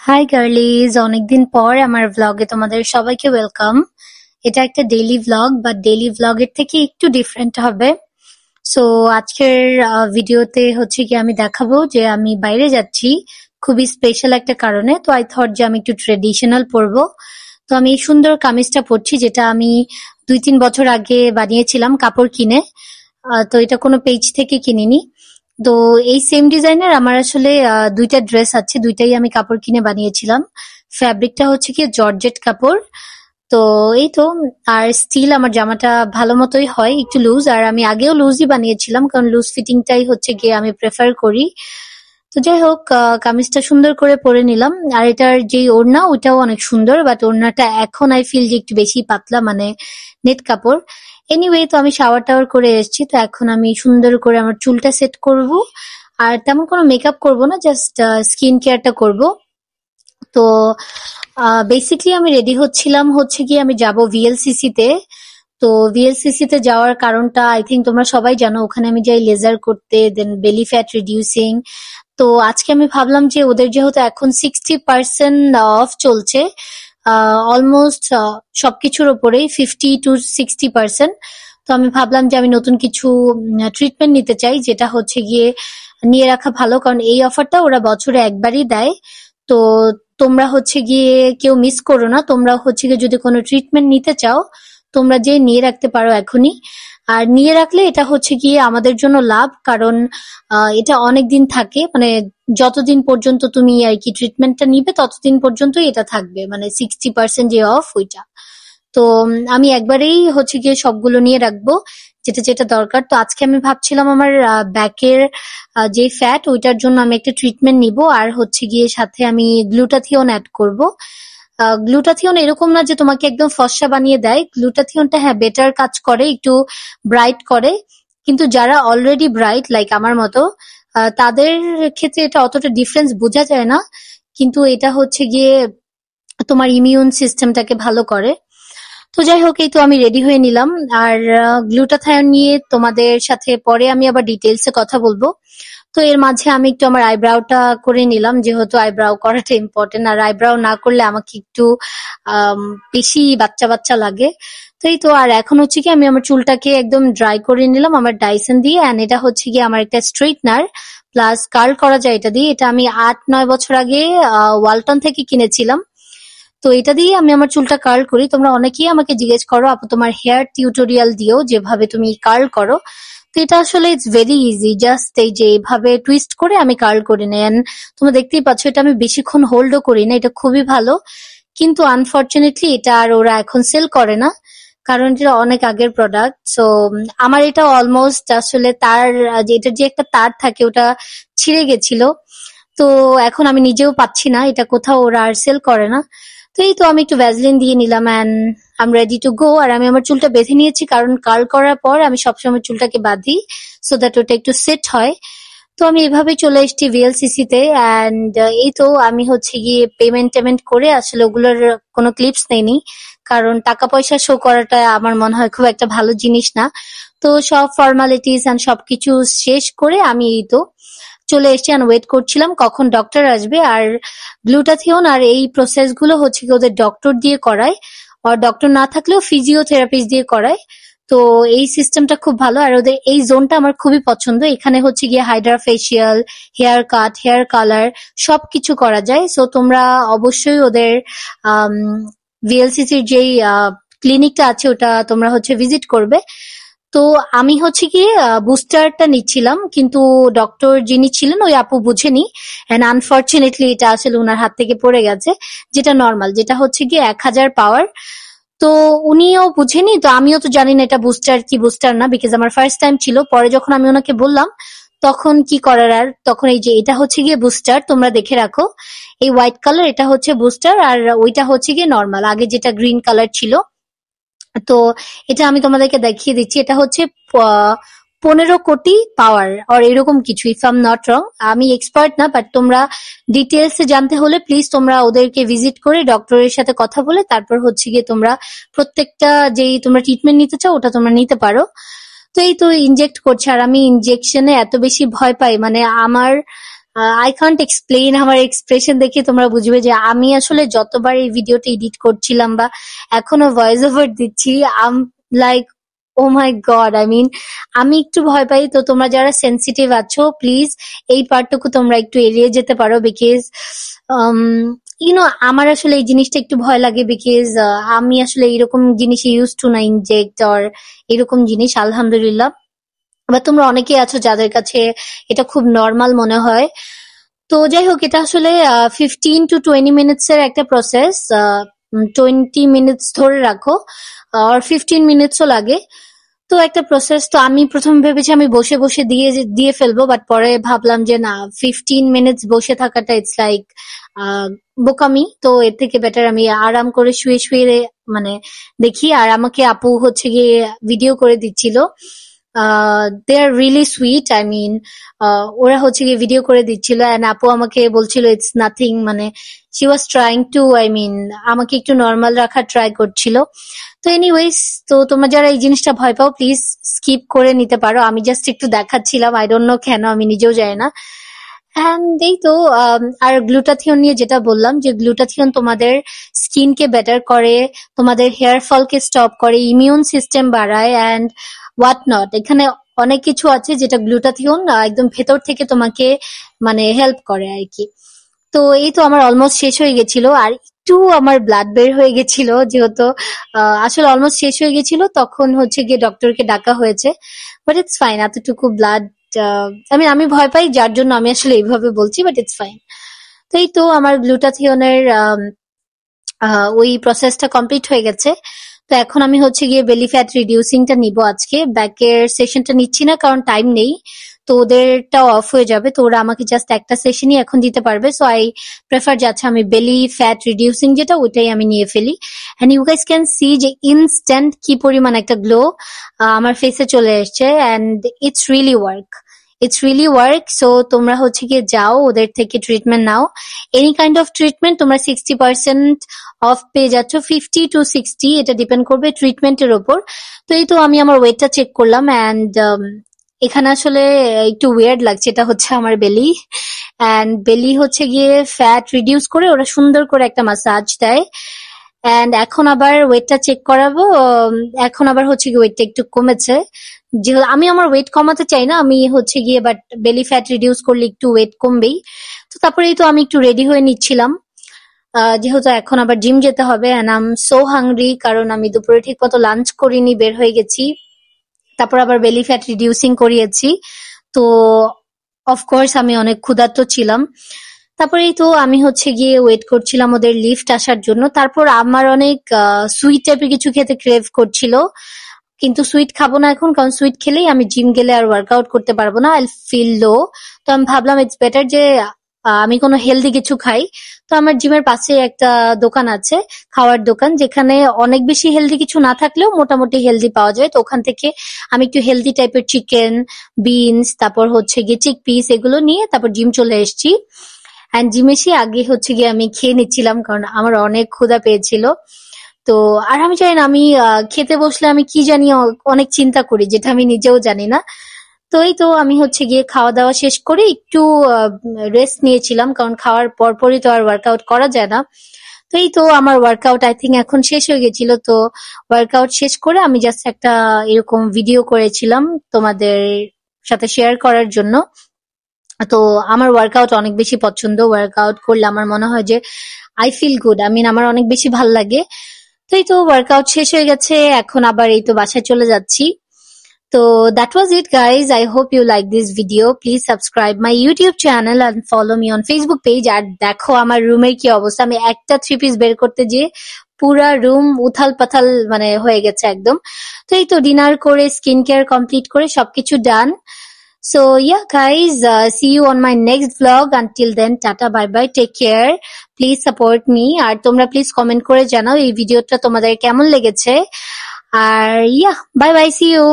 High গার্লিজ, অনেকদিন পর আমার ভ্লগে তোমাদের সবাইকে ওয়েলকাম। এটা একটা ডেইলি ভ্লগ, বাট ডেইলি ভ্লগের থেকে একটু ডিফারেন্ট হবে। সো আজকের ভিডিওতে হচ্ছে কি আমি দেখাবো যে আমি বাইরে যাচ্ছি খুবই স্পেশাল একটা কারণে। তো আই থট যে আমি একটু ট্রেডিশনাল পরবো। তো আমি এই সুন্দর কামিজটা পরছি, যেটা আমি 2-3 বছর আগে বানিয়েছিলাম কাপড় কিনে। তো এটা কোনো পেজ থেকে কিনিনি। তো এই সেম ডিজাইনের আমার আসলে দুইটা ড্রেস আছে, দুইটাই আমি কাপড় কিনে বানিয়েছিলাম। ফ্যাব্রিকটা হচ্ছে কি জর্জেট কাপড়। তো এই তো। আর স্টিল আমার জামাটা ভালো মতোই হয়, একটু লুজ। আর আমি আগেও লুজই বানিয়েছিলাম, কারণ লুজ ফিটিংটাই হচ্ছে গিয়ে আমি প্রেফার করি। তো যাই হোক, কামিজটা সুন্দর করে পরে নিলাম। আর এটার যে ওড়না, ওইটাও অনেক সুন্দর, বাট ওড়নাটা এখন আই ফিল যে একটু বেশি পাতলা, মানে নেট কাপড়। এনিওয়ে, তো আমি শাওয়ার টাওয়ার করে এসেছি, তো এখন আমি সুন্দর করে আমার চুলটা সেট করব। আর তেমন কোনো মেকআপ করব না, জাস্ট স্কিন কেয়ারটা করব। তো বেসিকলি আমি রেডি হচ্ছিলাম, হচ্ছে কি আমি যাব ভিএলসিসি তে। তো ভিএলসিসি তে যাওয়ার কারণটা আই থিঙ্ক তোমরা সবাই জানো। ওখানে আমি যাই লেজার করতে, দেন বেলি ফ্যাট রিডিউসিং। তো আজকে আমি ভাবলাম যে ওদের যেহেতু এখন 60% অফ চলছে, অলমোস্ট সবকিছুর ওপরেই 50 to 60%। তো আমি ভাবলাম যে আমি নতুন কিছু ট্রিটমেন্ট নিতে চাই, যেটা হচ্ছে গিয়ে নিয়ে রাখা ভালো, কারণ এই অফারটা ওরা বছরে একবারই দেয়। তো তোমরা হচ্ছে গিয়ে কেউ মিস করো না। তোমরা হচ্ছে গিয়ে যদি কোনো ট্রিটমেন্ট নিতে চাও, তোমরা যে নিয়ে রাখতে পারো এখনই। আর নিয়ে রাখলে এটা হচ্ছে গিয়ে আমাদের জন্য লাভ, কারণ এটা অনেক দিন থাকে, মানে যতদিন পর্যন্ত তুমি আর কি ট্রিটমেন্টটা নিবে ততদিন পর্যন্তই এটা থাকবে, মানে 60% যে অফ ওইটা। তো আমি একবারেই হচ্ছে গিয়ে সবগুলো নিয়ে রাখবো, যেটা যেটা দরকার। তো আজকে আমি ভাবছিলাম আমার ব্যাকের যে ফ্যাট, ওইটার জন্য আমি একটা ট্রিটমেন্ট নিব। আর হচ্ছে গিয়ে সাথে আমি গ্লুটাথিওন অ্যাড করব। গ্লুটাথিওন এরকম না যে তোমাকে একদম ফর্সা বানিয়ে দেয়। গ্লুটাথিওনটা হ্যাঁ বেটার কাজ করে, একটু ব্রাইট করে। কিন্তু যারা অলরেডি ব্রাইট লাইক আমার মতো, তাদের ক্ষেত্রে এটা অতটা ডিফারেন্স বোঝা যায় না। কিন্তু এটা হচ্ছে গিয়ে তোমার ইমিউন সিস্টেমটাকে ভালো করে। তো যাই হোক, এই তো আমি রেডি হয়ে নিলাম। আর গ্লুটাথায়ন নিয়ে তোমাদের সাথে পরে আমি আবার ডিটেলসে কথা বলবো। তো এর মাঝে আমি একটু আমার আইব্রাউটা করে নিলাম, যেহেতু আইব্রাউ করাটা ইম্পর্টেন্ট। আর আইব্রাউ না করলে আমাকে একটু আম, বেশি বাচ্চা বাচ্চা লাগে। তো এই তো। আর এখন হচ্ছে কি আমি আমার চুলটাকে একদম ড্রাই করে নিলাম আমার ডাইসন দিয়ে। অ্যান্ড এটা হচ্ছে কি আমার একটা স্ট্রেটনার প্লাস কার্ল করা যায় এটা দিয়ে। এটা আমি 8-9 বছর আগে ওয়ালটন থেকে কিনেছিলাম। তো এটা দিয়ে আমি আমার চুলটা কার্ল করি। তোমরা অনেকেই আমাকে জিজ্ঞেস করো, আপু তোমার হেয়ার টিউটোরিয়াল দিও যেভাবে তুমি কার্ল করো। তো এটা আসলে ইটস ভেরি ইজি, জাস্ট এই যে এইভাবে টুইস্ট করে আমি কার্ল করে নেই। And তোমরা দেখতেই পাচ্ছ এটা আমি বেশিক্ষণ হোল্ডও করি না, এটা খুবই ভালো। কিন্তু আনফরচুনেটলি এটা আর ওরা এখন সেল করে না, কারণ এটা অনেক আগের প্রোডাক্ট। সো আমার এটা অলমোস্ট আসলে তার এটার যে একটা তার থাকে ওটা ছিঁড়ে গেছিল। তো এখন আমি নিজেও পাচ্ছি না, এটা কোথাও ওরা আর সেল করে না। তো এই তো আমি একটু ভ্যাসলিন দিয়ে নিলাম and I am ready to go. আর আমি আমার চুলটা বেঁধে নিয়েছি, কারণ কার্ল করার পর আমি সবসময় চুলটাকে বাঁধি, সো দ্যাট ওটা একটু সেট হয়। তো আমি এভাবেই চলে এসেছি ভিএলসিসি তে। অ্যান্ড এই তো আমি হচ্ছে গিয়ে পেমেন্ট টেমেন্ট করে, আসলে ওগুলোর কোনো ক্লিপস নেইনি, কারণ টাকা পয়সা শো করাটা আমার মনে হয় খুব একটা ভালো জিনিস না। তো সব ফর্মালিটিস অ্যান্ড সবকিছু শেষ করে আমি এই তো চলে এসেছি আর ওয়েট করছিলাম কখন ডক্টর আসবে। আর গ্লুটাথিওন আর এই প্রসেস গুলো হচ্ছে কি ওদের ডক্টর দিয়ে করায়, আর ডক্টর না থাকলেও ফিজিওথেরাপিস্ট দিয়ে করায়। তো এই সিস্টেমটা খুব ভালো। আর ওদের এই জোনটা আমার খুবই পছন্দ। এখানে হচ্ছে গিয়ে HydraFacial, haircut, hair colour সবকিছু করা যায়। সো তোমরা অবশ্যই ওদের ভিএলসিসির যেই ক্লিনিকটা আছে ওটা তোমরা হচ্ছে ভিজিট করবে। তো আমি হচ্ছে গিয়ে বুস্টারটা নিচ্ছিলাম, কিন্তু ডক্টর যিনি ছিলেন ওই আপু বুঝেনি। এন্ড আনফরচুনেটলি এটা আসলে ওনার হাত থেকে পড়ে গেছে, যেটা নর্মাল, যেটা হচ্ছে গিয়ে 1000 পাওয়ার। তো উনিও বুঝেনি, তো আমিও তো জানি না এটা বুস্টার কি বুস্টার না, বিকজ আমার ফার্স্ট টাইম ছিল। পরে যখন আমি ওনাকে বললাম তখন কি করার, আর তখন এই যে এটা হচ্ছে গিয়ে বুস্টার, তোমরা দেখে রাখো এই হোয়াইট কালার, এটা হচ্ছে বুস্টার। আর ওইটা হচ্ছে গিয়ে নর্মাল, আগে যেটা গ্রিন কালার ছিল। তো এটা আমি তোমাদেরকে দেখিয়ে দিচ্ছি। এটা হচ্ছে 15 কোটি পাওয়ার আর এরকম কিছু, if I am not wrong. আমি এক্সপার্ট না, বাট তোমরা ডিটেলস জানতে হলে প্লিজ তোমরা ওদেরকে ভিজিট করে ডক্টরের সাথে কথা বলে তারপর হচ্ছে গিয়ে তোমরা প্রত্যেকটা যেই তোমরা ট্রিটমেন্ট নিতে চাও ওটা তোমরা নিতে পারো। তো এই তো ইনজেক্ট করছে, আর আমি ইনজেকশনে এত বেশি ভয় পাই, মানে আমার আই কান্ট এক্সপ্লেইন, আমার এক্সপ্রেশন দেখে তোমরা বুঝবে যে আমি আসলে যতবার এই ভিডিওটা এডিট করছিলাম বা এখনো ভয়েস ওভার দিচ্ছি, আম লাইক ও মাই গড, আমি একটু ভয় পাই। তো তোমরা যারা সেনসিটিভ আছো প্লিজ এই পার্টটুকু তোমরা একটু এড়িয়ে যেতে পারো, বিকজ আমার আসলে এই জিনিসটা একটু ভয় লাগে, বিকজ আমি আসলে এরকম জিনিস ইউজ টু না, ইনজেক্ট অর এরকম জিনিস। আলহামদুলিল্লাহ। বা তোমরা অনেকেই আছো যাদের কাছে এটা খুব নর্মাল মনে হয়। তো যাই হোক, এটা আসলে 15 to 20 মিনিটস এর একটা প্রসেস। 20 মিনিটস ধরে রাখো, আর 15 মিনিটসও লাগে। তো একটা প্রসেস। তো আমি প্রথমে ভেবেছি আমি বসে বসে দিয়ে ফেলবো, বাট পরে ভাবলাম যে না, 15 মিনিটস বসে থাকাটা ইটস লাইক বোকামি। তো এর থেকে বেটার আমি আরাম করে শুয়ে শুয়ে মানে দেখি। আর আমাকে আপু হচ্ছে গিয়ে ভিডিও করে দিচ্ছিল। দে আর রিয়েলি সুইট, ওরা হচ্ছে গিয়ে ভিডিও করে দিচ্ছিল, অ্যান্ড আপু আমাকে বলছিল ইটস নাথিং, মানে শি ওয়াজ ট্রাইং টু আমাকে একটু নর্মাল রাখার ট্রাই করছিল। তো এনিওয়েজ, তো তোমরা যারা এই জিনিসটা ভয় পাও প্লিজ স্কিপ করে নিতে পারো। আমি জাস্ট একটু দেখাচ্ছিলাম, আই ডোন্ট নো কেন, আমি নিজেও জানি না। অ্যান্ড এই তো আর গ্লুটাথিয়ন নিয়ে যেটা বললাম, যে গ্লুটাথিয়ন তোমাদের স্কিনকে বেটার করে, তোমাদের হেয়ার ফলকে স্টপ করে, ইমিউন সিস্টেম বাড়ায় অ্যান্ড হোয়াট নট। এখানে অনেক কিছু আছে যেটা গ্লুটাথিয়ন একদম ভেতর থেকে তোমাকে মানে হেল্প করে আর কি। তো এই তো আমার অলমোস্ট শেষ হয়ে গেছিল, আর একটু আমার ব্লাড বের হয়ে গেছিল, যেহেতু আসলে অলমোস্ট শেষ হয়ে গেছিল, তখন হচ্ছে গিয়ে ডক্টরকে ডাকা হয়েছে। বাট ইটস ফাইন, এতটুকু ব্লাড আমি ভয় পাই, যার জন্য আমি আসলে এইভাবে বলছি, বাট ইটস ফাইন। তো এই তো আমার গ্লুটাথিয়নের ওই প্রসেসটা কমপ্লিট হয়ে গেছে। তো এখন আমি হচ্ছে গিয়ে বেলি ফ্যাট রিডিউসিংটা নিব আজকে। ব্যাকের সেশনটা নিচ্ছি না কারণ টাইম নেই, তো ওদেরটাও অফ হয়ে যাবে। তো ওরা আমাকে জাস্ট একটা সেশনই এখন দিতে পারবে। সো আই প্রেফার যাচ্ছে আমি বেলি ফ্যাট রিডিউসিং যেটা, ওইটাই আমি নিয়ে ফেলি। And you guys can see যে ইনস্ট্যান্ট কি পরিমাণ একটা গ্লো আমার ফেসে চলে এসছে, and it's really work. So তোমরা হচ্ছে গিয়ে যাও, ওদের থেকে ট্রিটমেন্ট নাও। এনি কাইন্ড অফ ট্রিটমেন্ট তোমরা 60% অফ পেয়ে যাচ্ছ, 50 to 60, এটা ডিপেন্ড করবে ট্রিটমেন্টের ওপর। তো এই তো আমি আমার ওয়েটটা চেক করলাম, অ্যান্ড এখানে আসলে একটু ওয়েয়ার্ড লাগছে, এটা হচ্ছে আমার বেলি। অ্যান্ড বেলি হচ্ছে গিয়ে ফ্যাট রিডিউস করে ওরা সুন্দর করে একটা মাসাজ দেয়। অ্যান্ড এখন আবার ওয়েটটা চেক করাবো। এখন আবার হচ্ছে গিয়ে ওয়েটটা একটু কমেছে। যে আমি আমার ওয়েট কমাতে চাই না, আমি হচ্ছে গিয়ে বাট বেলি ফ্যাট রিডিউস করলে একটু ওয়েট কমবেই। তো তারপরেই তো আমি একটু রেডি হয়ে নিচ্ছিলাম, যেহেতু এখন আবার জিম যেতে হবে। And I am so hungry, কারণ আমি দুপুরে ঠিক মতো লাঞ্চ করিনি, বের হয়ে গেছি। তারপর আবার বেলি ফ্যাট রিডিউসিং করিয়েছি। তো অফকোর্স আমি অনেক ক্ষুধার্ত ছিলাম। তারপরেই তো আমি হচ্ছে গিয়ে ওয়েট করছিলাম ওদের লিফট আসার জন্য। তারপর আমার অনেক সুইট টাইপের কিছু খেতে ক্রেভ করছিল, কিন্তু সুইট খাবো না এখন, কারণ সুইট খেলেই আমি জিম গেলে আর ওয়ার্কআউট করতে পারবো না, আই ফিল লো। তো আমি ভাবলাম ইটস বেটার যে আমি কোনো হেলদি কিছু খাই। তো আমার জিমের পাশে একটা দোকান আছে, খাওয়ার দোকান, যেখানে অনেক বেশি হেলদি কিছু না থাকলেও মোটামুটি হেলদি পাওয়া যায়। তো ওখান থেকে আমি একটু হেলদি টাইপের চিকেন, বিনস, তারপর হচ্ছে গিয়ে চিক পিস, এগুলো নিয়ে তারপর জিম চলে এসেছি। অ্যান্ড জিম এসে আগে হচ্ছে গিয়ে আমি খেয়ে নিচ্ছিলাম, কারণ আমার অনেক ক্ষুধা পেয়েছিল। তো আর আমি জানি না, আমি খেতে বসলে আমি কি জানি অনেক চিন্তা করি, যেটা আমি নিজেও জানি না। তো এই তো আমি হচ্ছে গিয়ে খাওয়া দাওয়া শেষ করে একটু রেস্ট নিয়েছিলাম, কারণ খাওয়ার পরপরই তো আর ওয়ার্কআউট করা যায় না। তো এই তো আমার ওয়ার্কআউট আই থিঙ্ক এখন শেষ হয়ে গেছিল। তো ওয়ার্কআউট শেষ করে আমি জাস্ট একটা এরকম ভিডিও করেছিলাম তোমাদের সাথে শেয়ার করার জন্য। তো আমার ওয়ার্কআউট অনেক বেশি পছন্দ, ওয়ার্কআউট করলে আমার মনে হয় যে আই ফিল গুড, আমার অনেক বেশি ভাল লাগে। তো এই তো ওয়ার্কআউট শেষ হয়ে গেছে, এখন আবার এই তো বাসায় চলে যাচ্ছি। তো that was it guys, I hope you like this video. Please subscribe my YouTube channel and follow me on Facebook page. আর দেখো আমার রুমের কি অবস্থা, আমি একটা 3 পিস বের করতে গিয়ে পুরা রুম উথাল পাথাল মানে হয়ে গেছে একদম। তো এই তো ডিনার করে স্কিন কেয়ার কমপ্লিট করে সবকিছু ডান। So yeah guys, see you on my next vlog. Until then, tata, bye bye, take care. Please support me. আর তোমরা প্লিজ কমেন্ট করে জানাও এই ভিডিওটা তোমাদের কেমন লেগেছে। আর yeah, bye bye, see you.